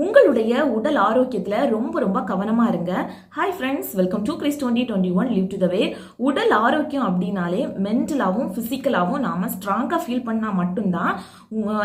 உங்களுடைய உடல் ஆரோக்கியத்துல ரொம்ப ரொம்ப கவனமா இருங்க. Hi friends, welcome to Chris 2021 live to the way. உடல் ஆரோக்கியம் அப்படின்னாலே மென்டலாகவும் பிசிக்கலாகவும் நாம ஸ்ட்ராங்கா ஃபீல் பண்ணா மட்டும்தான்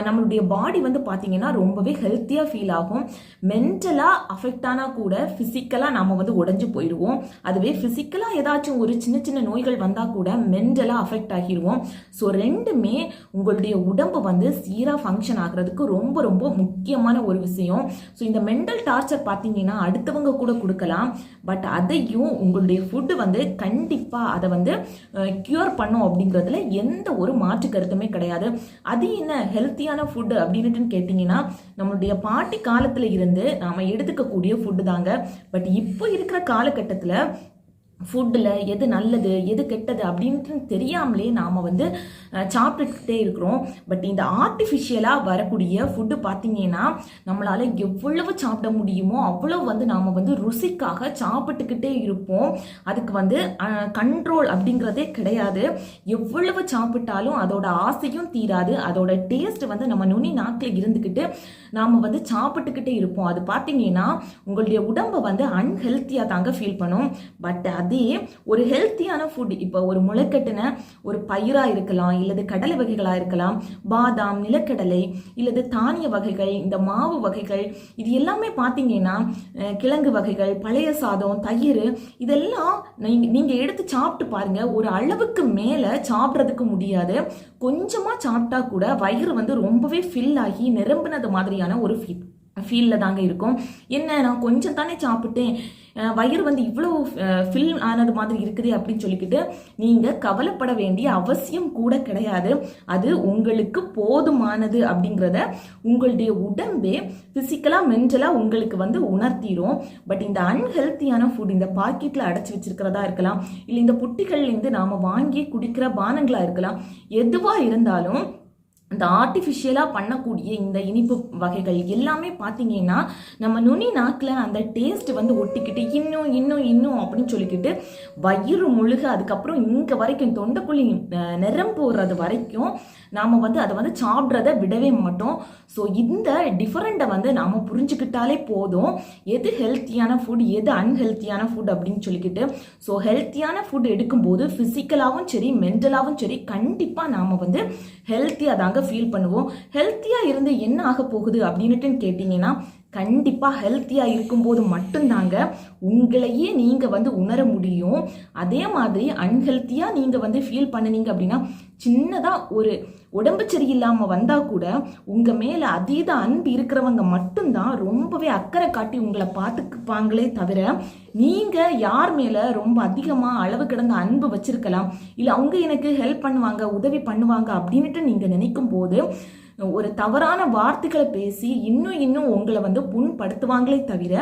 நம்மளுடைய பாடி வந்து பாத்தீங்கன்னா ரொம்பவே ஹெல்த்தியா ஃபீல் ஆகும். மென்டலா அஃபெக்ட் ஆனா கூட பிசிக்கலா நாம வந்து உடைஞ்சு போயிடுவோம். அதுவே பிசிக்கலா ஏதாச்சும் ஒரு சின்ன சின்ன நோய்கள் வந்தா கூட மென்டலா அஃபெக்ட் ஆகிடுவோம். ஸோ ரெண்டுமே உங்களுடைய உடம்பு வந்து சீரா ஃபங்க்ஷன் ஆகுறதுக்கு ரொம்ப ரொம்ப முக்கியமான ஒரு விஷயம். ஸோ இந்த மென்டல் டார்ச்சர் பார்த்தீங்கன்னா அடுத்தவங்க கூட கொடுக்கலாம். பட் அதையும் உங்களுடைய ஃபுட்டு வந்து கண்டிப்பாக அதை வந்து கியூர் பண்ணும் அப்படிங்கிறதுல எந்த ஒரு மாற்று கருத்துமே கிடையாது. அது என்ன ஹெல்த்தியான ஃபுட்டு அப்படின்ட்டு கேட்டிங்கன்னா நம்மளுடைய பாட்டி காலத்தில் இருந்து நாம் எடுத்துக்கக்கூடிய ஃபுட்டு தாங்க. பட் இப்போ இருக்கிற காலகட்டத்தில் ஃபுட்டில் எது நல்லது எது கெட்டது அப்படின்ட்டு தெரியாமலே நாம் வந்து சாப்பிட்டுக்கிட்டே இருக்கிறோம். பட் இந்த ஆர்டிஃபிஷியலாக வரக்கூடிய ஃபுட்டு பார்த்தீங்கன்னா நம்மளால் எவ்வளவு சாப்பிட முடியுமோ அவ்வளோ வந்து நாம் வந்து ருசிக்காக சாப்பிட்டுக்கிட்டே இருப்போம். அதுக்கு வந்து கண்ட்ரோல் அப்படிங்கிறதே கிடையாது. எவ்வளவு சாப்பிட்டாலும் அதோட ஆசையும் தீராது. அதோட டேஸ்ட் வந்து நம்ம நுனி நாக்கில் இருந்துக்கிட்டு நாம் வந்து சாப்பிட்டுக்கிட்டே இருப்போம். அது பார்த்தீங்கன்னா உங்களுடைய உடம்பை வந்து அன்ஹெல்த்தியாக தாங்க ஃபீல் பண்ணும். பட் அதே ஒரு ஹெல்த்தியான ஃபுட், இப்போ ஒரு முளைக்கட்டின ஒரு பயிரா இருக்கலாம், இல்லது கடலை வகைகளா இருக்கலாம், பாதாம், நிலக்கடலை, இல்லது தானிய வகைகள், இந்த மாவு வகைகள், இது எல்லாமே பார்த்தீங்கன்னா கிழங்கு வகைகள், பழைய சாதம், தயிர், இதெல்லாம் நீங்க எடுத்து சாப்பிட்டு பாருங்க. ஒரு அளவுக்கு மேல சாப்பிட்றதுக்கு முடியாது. கொஞ்சமா சாப்பிட்டா கூட வயிறு வந்து ரொம்பவே ஃபில் ஆகி நிரம்பினது மாதிரியான ஒரு ஃபீலில் தாங்க இருக்கும். என்ன, நான் கொஞ்சம் தானே சாப்பிட்டேன், வயிறு வந்து இவ்வளோ ஃபில் ஆனது மாதிரி இருக்குது அப்படின்னு சொல்லிக்கிட்டு நீங்கள் கவலைப்பட வேண்டிய அவசியம் கூட கிடையாது. அது உங்களுக்கு போதுமானது அப்படிங்கிறத உங்களுடைய உடம்பே ஃபிசிக்கலாக மென்டலாக உங்களுக்கு வந்து உணர்த்திடும். பட் இந்த அன்ஹெல்த்தியான ஃபுட் இந்த பாக்கெட்டில் அடைச்சி வச்சிருக்கிறதா இருக்கலாம், இல்லை இந்த புட்டிகள்லேருந்து நாம் வாங்கி குடிக்கிற பானங்களாக இருக்கலாம், எதுவாக இருந்தாலும் இந்த ஆர்டிஃபிஷியலாக பண்ணக்கூடிய இந்த இனிப்பு வகைகள் எல்லாமே பார்த்தீங்கன்னா நம்ம நுனி நாக்கில் அந்த டேஸ்ட் வந்து ஒட்டிக்கிட்டு இன்னும் இன்னும் இன்னும் அப்படின்னு சொல்லிக்கிட்டு வயிறு முழுக அதுக்கப்புறம் இங்கே வரைக்கும் தொண்டைக்குழி நிரம்புறது வரைக்கும் நாம் வந்து அதை வந்து சாப்பிட்றத விடவே மாட்டோம். ஸோ இந்த டிஃபரெண்ட்டை வந்து நாம் புரிஞ்சுக்கிட்டாலே போதும், எது ஹெல்த்தியான ஃபுட் எது அன்ஹெல்த்தியான ஃபுட் அப்படின்னு சொல்லிக்கிட்டு. ஸோ ஹெல்த்தியான ஃபுட் எடுக்கும்போது ஃபிசிக்கலாகவும் சரி மென்டலாகவும் சரி கண்டிப்பாக நாம் வந்து ஹெல்த்தியாக தாங்க ஃபீல் பண்ணுவோம். ஹெல்த்தியாக இருந்து என்ன ஆக போகுது அப்படின்னுட்டு கேட்டிங்கன்னா கண்டிப்பாக ஹெல்த்தியாக இருக்கும்போது மட்டும்தாங்க உங்களையே நீங்கள் வந்து உணர முடியும். அதே மாதிரி அன்ஹெல்த்தியாக நீங்கள் வந்து ஃபீல் பண்ணினீங்க அப்படின்னா சின்னதாக ஒரு உடம்பு சரியில்லாமல் வந்தால் கூட உங்கள் மேலே அதீத அன்பு இருக்கிறவங்க மட்டும்தான் ரொம்பவே அக்கறை காட்டி உங்களை பார்த்துக்குப்பாங்களே தவிர நீங்கள் யார் மேலே ரொம்ப அதிகமாக அளவு கிடந்த அன்பு வச்சிருக்கலாம், இல்லை அவங்க எனக்கு ஹெல்ப் பண்ணுவாங்க உதவி பண்ணுவாங்க அப்படின்ட்டு நீங்கள் நினைக்கும் போது ஒரு தவறான வார்த்தைகளை பேசி இன்னும் இன்னும் உங்களை வந்து புண்படுத்துவாங்களே தவிர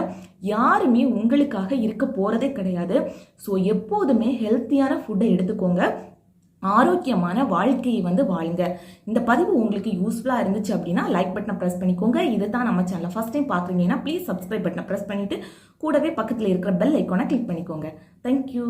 யாருமே உங்களுக்காக இருக்க போறதே கிடையாது. ஸோ எப்போதுமே ஹெல்த்தியான ஃபுட்டை எடுத்துக்கோங்க, ஆரோக்கியமான வாழ்க்கையை வந்து வாழுங்க. இந்த பதிவு உங்களுக்கு யூஸ்ஃபுல்லாக இருந்துச்சு அப்படின்னா லைக் பட்டனை ப்ரெஸ் பண்ணிக்கோங்க. இதை தான் நம்ம சேனலை ஃபர்ஸ்ட் டைம் பார்க்குறீங்கன்னா ப்ளீஸ் சப்ஸ்கிரைப் பட்டனை ப்ரெஸ் பண்ணிட்டு கூடவே பக்கத்தில் இருக்கிற பெல் ஐக்கானை கிளிக் பண்ணிக்கோங்க. தேங்க்யூ.